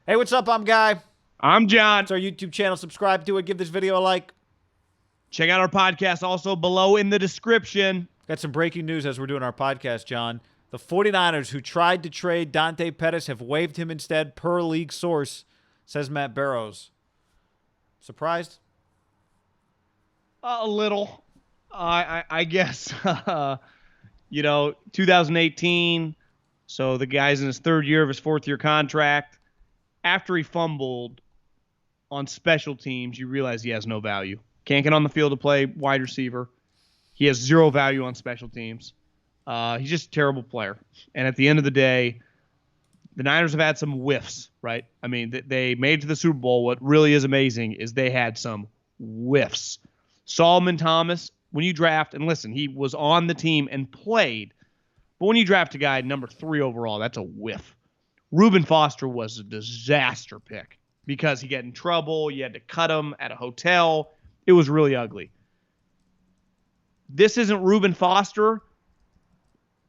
Hey, what's up? I'm Guy. I'm John. It's our YouTube channel. Subscribe to it. Give this video a like. Check out our podcast also below in the description. Got some breaking news as we're doing our podcast, John. The 49ers, who tried to trade Dante Pettis, have waived him instead, per league source, says Matt Barrows. Surprised? A little. I guess. 2018. So the guy's in his third year of his fourth-year contract. After he fumbled on special teams, you realize he has no value. Can't get on the field to play wide receiver. He has zero value on special teams. He's just a terrible player. And at the end of the day, the Niners have had some whiffs, right? I mean, they made it to the Super Bowl. What really is amazing is they had some whiffs. Solomon Thomas, when you draft, and listen, he was on the team and played, but when you draft a guy number 3 overall, that's a whiff. Reuben Foster was a disaster pick because he got in trouble. You had to cut him at a hotel. It was really ugly. This isn't Reuben Foster,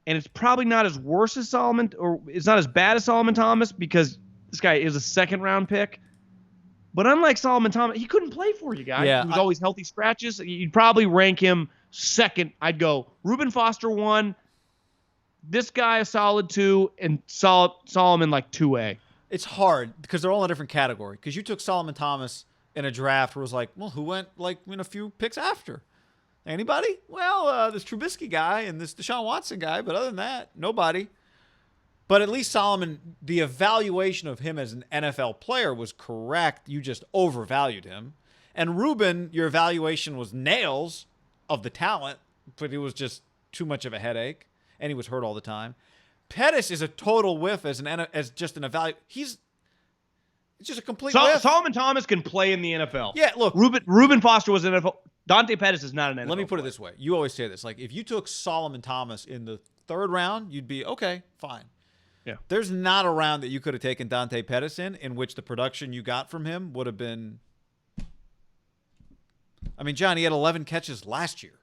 and it's probably not as worse as Solomon, or it's not as bad as Solomon Thomas because this guy is a second-round pick. But unlike Solomon Thomas, he couldn't play for you guys. Yeah, he was always healthy scratches. You'd probably rank him second. I'd go Reuben Foster 1, this guy a solid 2, and Solomon like 2A. It's hard because they're all in a different category. Because you took Solomon Thomas in a draft where it was like, well, who went like in a few picks after? Anybody? Well, this Trubisky guy and this Deshaun Watson guy, but other than that, nobody. But at least Solomon, the evaluation of him as an NFL player was correct. You just overvalued him. And Reuben, your evaluation was nails of the talent, but it was just too much of a headache, and he was hurt all the time. Pettis is a total whiff as just an evaluation. It's just a complete whiff. Solomon Thomas can play in the NFL. Yeah, look. Reuben Foster was an NFL. Dante Pettis is not an NFL. Let me put it this way. You always say this. Like, if you took Solomon Thomas in the 3rd round, you'd be, okay, fine. Yeah. There's not a round that you could have taken Dante Pettis in which the production you got from him would have been. I mean, John, he had 11 catches last year.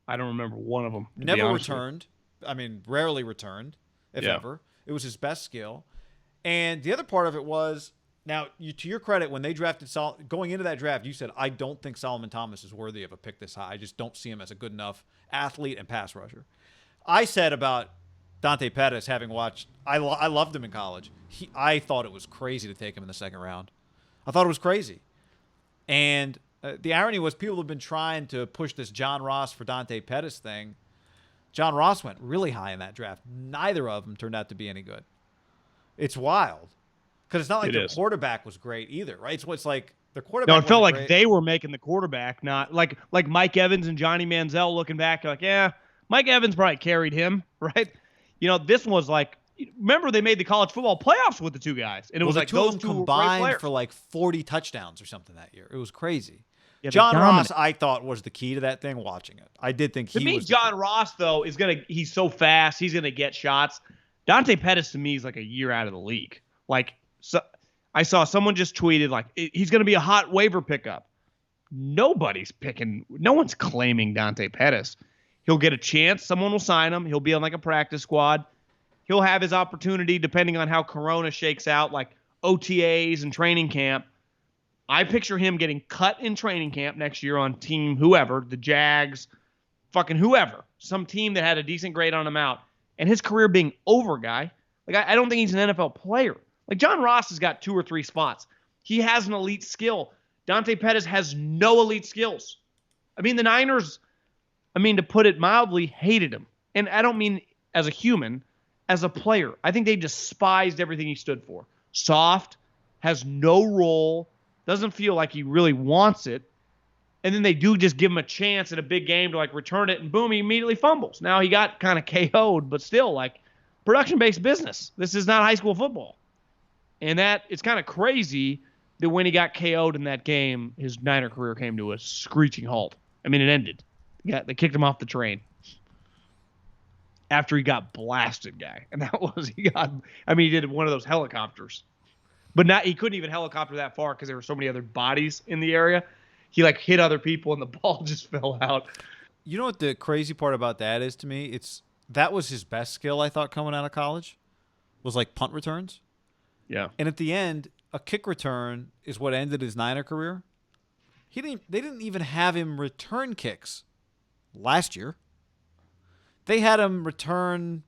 I don't remember one of them. Never returned. I mean, rarely returned, if ever. It was his best skill. And the other part of it was, now, to your credit, when they drafted going into that draft, you said, I don't think Solomon Thomas is worthy of a pick this high. I just don't see him as a good enough athlete and pass rusher. I said about Dante Pettis, having watched, I loved him in college. I thought it was crazy to take him in the 2nd round. I thought it was crazy. And the irony was people have been trying to push this John Ross for Dante Pettis thing. John Ross went really high in that draft. Neither of them turned out to be any good. It's wild. Because it's not like their quarterback was great either, right? It's like their quarterback. No, it felt like great. they were making the quarterback, not like Mike Evans and Johnny Manziel looking back, like, yeah, Mike Evans probably carried him, right? This one was like, remember they made the college football playoffs with the 2 guys, and it was like those 2 combined for like 40 touchdowns or something that year. It was crazy. Yeah, John Ross, I thought, was the key to that thing. Watching it, I did think he was. John Ross though he's so fast, he's gonna get shots. Dante Pettis to me is like a year out of the league. Like, so I saw someone just tweeted like he's gonna be a hot waiver pickup. Nobody's picking. No one's claiming Dante Pettis. He'll get a chance. Someone will sign him. He'll be on like a practice squad. He'll have his opportunity depending on how Corona shakes out, like OTAs and training camp. I picture him getting cut in training camp next year on team whoever, the Jags, fucking whoever, some team that had a decent grade on him out, and his career being over, guy. Like, I don't think he's an NFL player. Like, John Ross has got 2 or 3 spots. He has an elite skill. Dante Pettis has no elite skills. I mean, the Niners, to put it mildly, hated him. And I don't mean as a human, as a player. I think they despised everything he stood for. Soft, has no role, doesn't feel like he really wants it. And then they do just give him a chance in a big game to like return it, and boom, he immediately fumbles. Now he got kind of KO'd, but still, like, production-based business. This is not high school football. And that it's kind of crazy that when he got KO'd in that game, his Niner career came to a screeching halt. I mean, it ended. They kicked him off the train after he got blasted, guy. And that was, he did one of those helicopters. But he couldn't even helicopter that far because there were so many other bodies in the area. He like hit other people and the ball just fell out. You know what the crazy part about that is to me? That was his best skill, I thought, coming out of college, was like punt returns. Yeah. And at the end, a kick return is what ended his Niner career. They didn't even have him return kicks last year. They had him return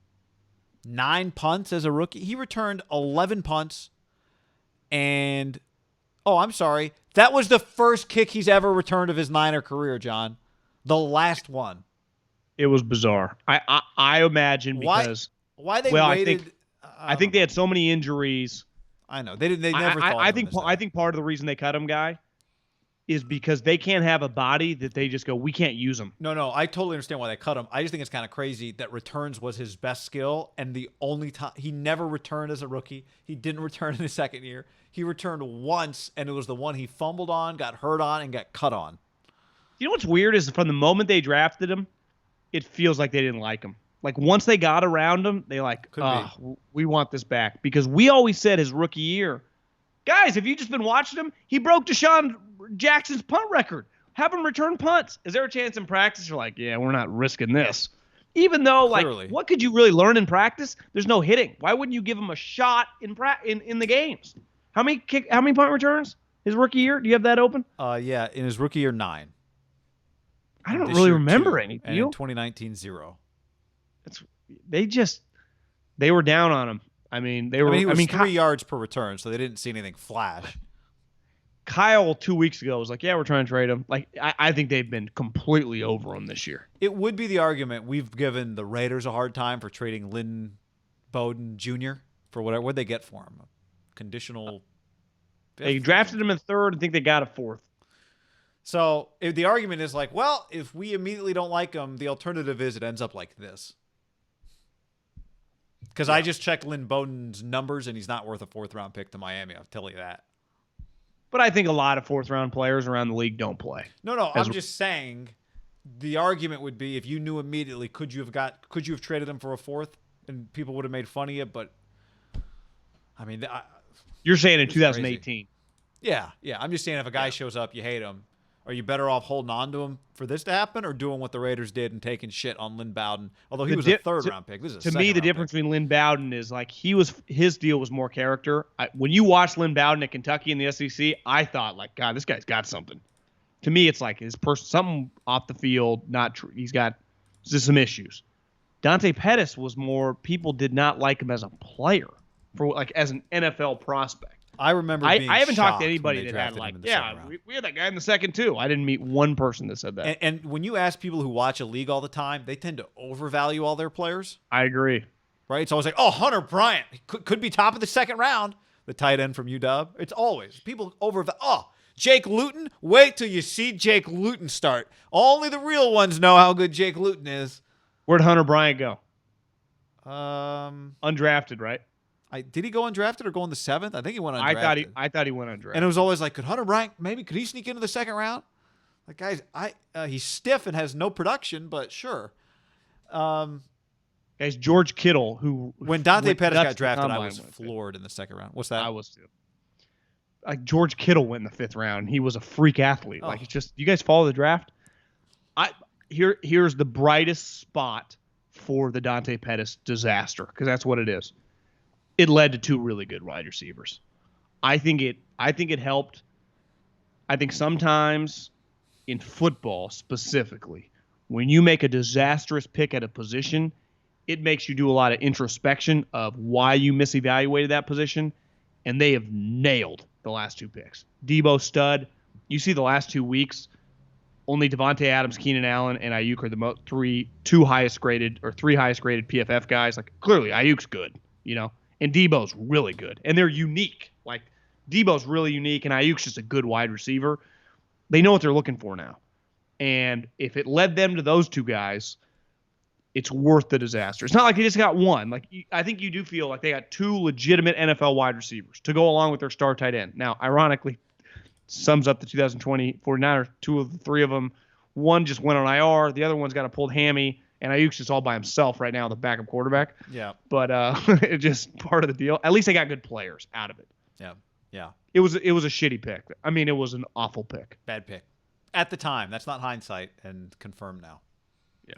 9 punts as a rookie. He returned 11 punts. And, I'm sorry. That was the first kick he's ever returned of his Niner career, John. The last one. It was bizarre. I imagine because why they waited. I think they had so many injuries. I know. They never thought I think part of the reason they cut him, Guy, is because they can't have a body that they just go, we can't use him. No, I totally understand why they cut him. I just think it's kind of crazy that returns was his best skill, and the only time he never returned as a rookie. He didn't return in his second year. He returned once, and it was the one he fumbled on, got hurt on, and got cut on. You know what's weird is from the moment they drafted him, it feels like they didn't like him. Like once they got around him, they we want this back. Because we always said his rookie year, guys, have you just been watching him? He broke Deshaun Jackson's punt record. Have him return punts. Is there a chance in practice? You're like, yeah, we're not risking this. Even though, Clearly. what could you really learn in practice? There's no hitting. Why wouldn't you give him a shot in the games? How many punt returns his rookie year? Do you have that open? Yeah, in his rookie year, 9. I don't really remember any. And in 2019, 0. They were down on him. He was 3 yards per return, so they didn't see anything flash. Kyle 2 weeks ago was like, yeah, we're trying to trade him. Like, I think they've been completely over him this year. It would be the argument we've given the Raiders a hard time for trading Lynn Bowden Jr. for whatever. What'd they get for him? Conditional. They drafted him in 3rd. I think they got a 4th. So if the argument is like, well, if we immediately don't like him, the alternative is it ends up like this. Because I just checked Lynn Bowden's numbers, and he's not worth a 4th-round pick to Miami. I'll tell you that. But I think a lot of 4th-round players around the league don't play. No, I'm just saying the argument would be if you knew immediately, could you have traded him for a 4th, and people would have made fun of you? But I mean, you're saying in 2018. Yeah. I'm just saying if a guy shows up, you hate him. Are you better off holding on to him for this to happen or doing what the Raiders did and taking shit on Lynn Bowden? Although he was a 3rd-round pick. This is to me, the difference between Lynn Bowden is like his deal was more character. When you watch Lynn Bowden at Kentucky in the SEC, I thought, like, God, this guy's got something. To me, it's like his something off the field, not true. He's got just some issues. Dante Pettis was more, people did not like him as a player, as an NFL prospect. I remember being I haven't talked to shocked anybody that had we had that guy in the second too. I didn't meet one person that said that. And when you ask people who watch a league all the time, they tend to overvalue all their players. I agree. Right? It's always like, Hunter Bryant could be top of the 2nd round, the tight end from UW. It's always people overvalue. Jake Luton, wait till you see Jake Luton start. Only the real ones know how good Jake Luton is. Where'd Hunter Bryant go? Undrafted, right? Did he go undrafted or go in the 7th? I think he went undrafted. I thought he went undrafted. And it was always like, could Hunter Bryant could he sneak into the 2nd round? Like, guys, he's stiff and has no production, but sure. Guys, George Kittle, who when Dante Pettis got drafted, I was floored in the 2nd round. What's that? I was too. Like George Kittle went in the 5th round. He was a freak athlete. Like, it's just, you guys follow the draft? Here's the brightest spot for the Dante Pettis disaster, because that's what it is. It led to 2 really good wide receivers. I think it helped. I think sometimes in football specifically, when you make a disastrous pick at a position, it makes you do a lot of introspection of why you misevaluated that position, and they have nailed the last 2 picks. Debo stud. You see the last 2 weeks, only Devontae Adams, Keenan Allen, and Ayuk are the 3 highest graded PFF guys. Like, clearly Ayuk's good, and Debo's really good. And they're unique. Like, Debo's really unique, and Ayuk's just a good wide receiver. They know what they're looking for now. And if it led them to those 2 guys, it's worth the disaster. It's not like they just got one. Like, I think you do feel like they got 2 legitimate NFL wide receivers to go along with their star tight end. Now, ironically, sums up the 2020 49ers. 2 of the 3 of them, one just went on IR. The other one's got a pulled hammy. And Ayuk's just all by himself right now, the backup quarterback. Yeah. But it's just part of the deal. At least they got good players out of it. Yeah. It was a shitty pick. I mean, it was an awful pick. Bad pick. At the time. That's not hindsight and confirmed now. Yeah.